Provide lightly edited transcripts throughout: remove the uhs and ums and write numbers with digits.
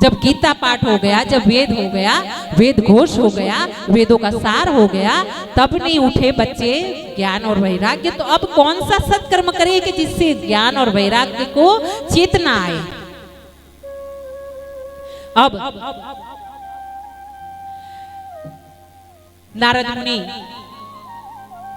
जब गीता पाठ हो गया, जब वेद हो गया, वेद घोष हो गया, वेदों का सार हो गया, तब नहीं उठे बच्चे ज्ञान और वैराग्य। तो अब कौन सा सत्कर्म करे कि जिससे ज्ञान और वैराग्य को चेतना आए। अब नारद मुनि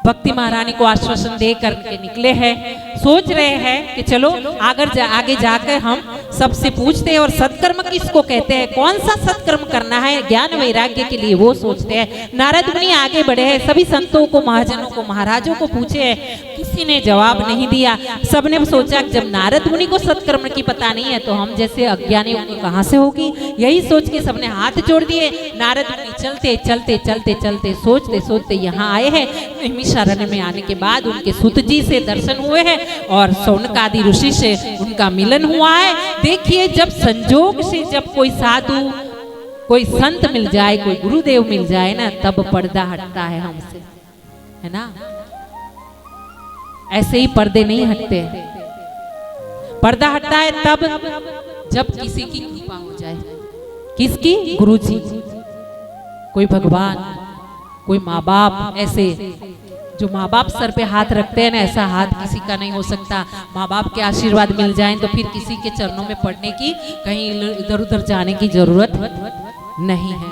भक्ति महारानी को आश्वासन दे करके निकले हैं, सोच रहे हैं कि चलो आगे जाकर हम सबसे पूछते हैं और सत्कर्म किसको कहते हैं, कौन सा सत्कर्म करना है ज्ञान वैराग्य के लिए, वो सोचते हैं। नारद मुनि आगे बढ़े हैं, सभी संतों को, महाजनों को, महाराजों को पूछे हैं, किसी ने जवाब नहीं दिया। सबने सोचा जब नारद मुनि को सत्कर्म की पता नहीं है तो हम जैसे अज्ञानियों को कहां से होगी। यही सोच के सबने हाथ जोड़ दिए। नारद मुनि चलते चलते चलते चलते सोचते सोचते यहाँ आए हैं। नैमिषारण्य में आने के बाद उनके सुत जी से दर्शन हुए हैं और शौनक आदि ऋषि से उनका मिलन हुआ है। देखिए, जब संजोग से जब कोई साधु, कोई संत मिल जाए, कोई गुरुदेव मिल जाए ना, तब पर्दा हटता है हमसे, है ना। ऐसे ही पर्दे नहीं हटते। पर्दा हटता है तब जब किसी की कृपा हो जाए। किसकी? गुरु जी, कोई भगवान, कोई माँ बाप। ऐसे जो माँ बाप सर पे हाथ रखते हैं ना, ऐसा हाथ किसी का नहीं हो सकता। माँ बाप के आशीर्वाद मिल जाएं तो फिर किसी के चरणों में पड़ने की, कहीं इधर उधर जाने की जरूरत नहीं है।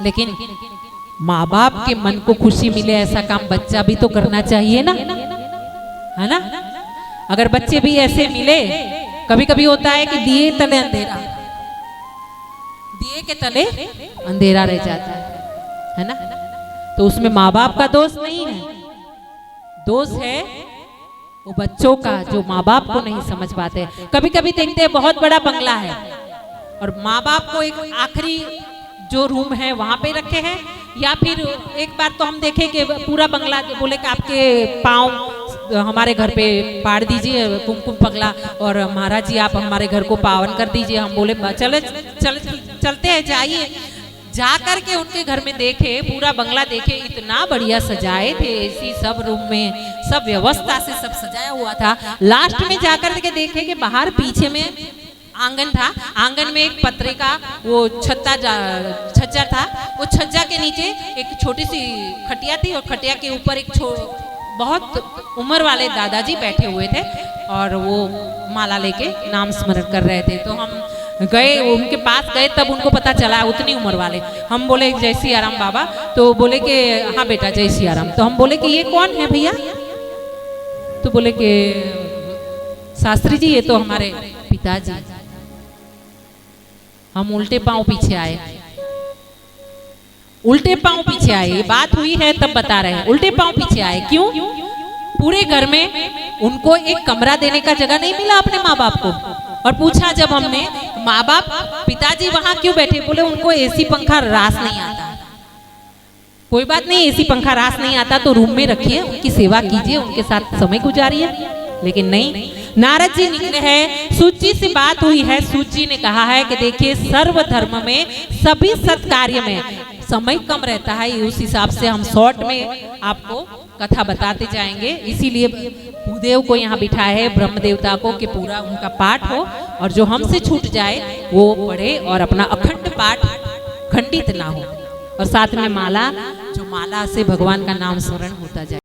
लेकिन माँ बाप के मन को खुशी मिले ऐसा काम बच्चा भी तो करना चाहिए ना, है ना। अगर बच्चे भी ऐसे मिले, कभी कभी होता है कि दिए तले अंधेरा, दिए के तले अंधेरा रह जाता है ना। तो उसमें माँ बाप का दोष नहीं है, दोष है वो बच्चों का जो माँ बाप को नहीं समझ पाते। कभी कभी देखते हैं बहुत बड़ा बंगला है और माँ बाप को एक आखिरी जो रूम है वहां पे रखे हैं, या फिर एक बार तो हम देखे कि पूरा बंगला बोले कि आपके पाँव हमारे घर पे पाड़ दीजिए कुमकुम पगला, और महाराज जी आप हमारे घर को पावन कर दीजिए। हम बोले चलते हैं, जाइए। जा कर के उनके घर में देखे, पूरा बंगला देखे, इतना बढ़िया सजाए थे, ऐसी सब रूम में सब व्यवस्था से सब सजाया हुआ था। लास्ट में जाकर के देखे कि बाहर पीछे में आंगन था, आंगन में एक पतरे का वो छज्जा था, वो छज्जा के नीचे एक छोटी सी खटिया थी और खटिया के ऊपर एक बहुत उम्र वाले दादाजी बैठे हुए थे और वो माला लेके नाम स्मरण कर रहे थे। तो हम गए, उनके पास गए, तब उनको पता चला उतनी उम्र वाले। हम बोले जय सिया राम बाबा, तो बोले कि हाँ बेटा जय सिया राम। तो हम बोले कि ये कौन है भैया? तो बोले कि शास्त्री जी ये तो हमारे पिताजी। हम उल्टे पांव पीछे आए, उल्टे पांव पीछे आए। ये बात हुई है तब बता रहे हैं, उल्टे पांव पीछे आए। क्यों? पूरे घर में उनको एक कमरा देने का जगह नहीं मिला अपने माँ बाप को। और पूछा जब हमने, माँ बाप पिताजी वहां क्यों बैठे? बोले उनको एसी पंखा रास नहीं आता। कोई बात नहीं, एसी पंखा रास नहीं आता तो रूम में रखिए, उनकी सेवा कीजिए, उनके साथ समय गुजारिए। लेकिन नहीं, नारद जी निकले हैं, सूत जी से बात हुई है। सूत जी ने कहा है कि देखिए सर्व धर्म में, सभी सत्कार्य में समय कम रहता है, उस हिसाब से हम शॉर्ट में आपको कथा बताते जाएंगे। इसीलिए भूदेव को यहाँ बिठाया है, ब्रह्म देवता को, कि पूरा उनका पाठ हो और जो हमसे छूट जाए वो पढ़े और अपना अखंड पाठ खंडित ना हो, और साथ में माला, जो माला से भगवान का नाम स्मरण होता जाए।